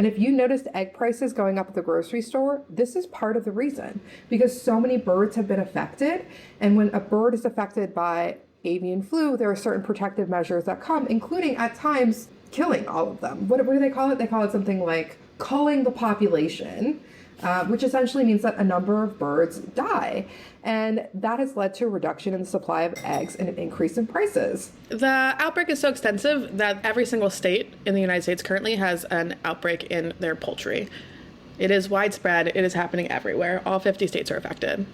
And if you noticed egg prices going up at the grocery store, this is part of the reason, because so many birds have been affected. And when a bird is affected by avian flu, there are certain protective measures that come, including at times killing all of them. What do they call it? They call it something like culling the population, which essentially means that a number of birds die. And that has led to a reduction in the supply of eggs and an increase in prices. The outbreak is so extensive that every single state in the United States currently has an outbreak in their poultry. It is widespread. It is happening everywhere. All 50 states are affected.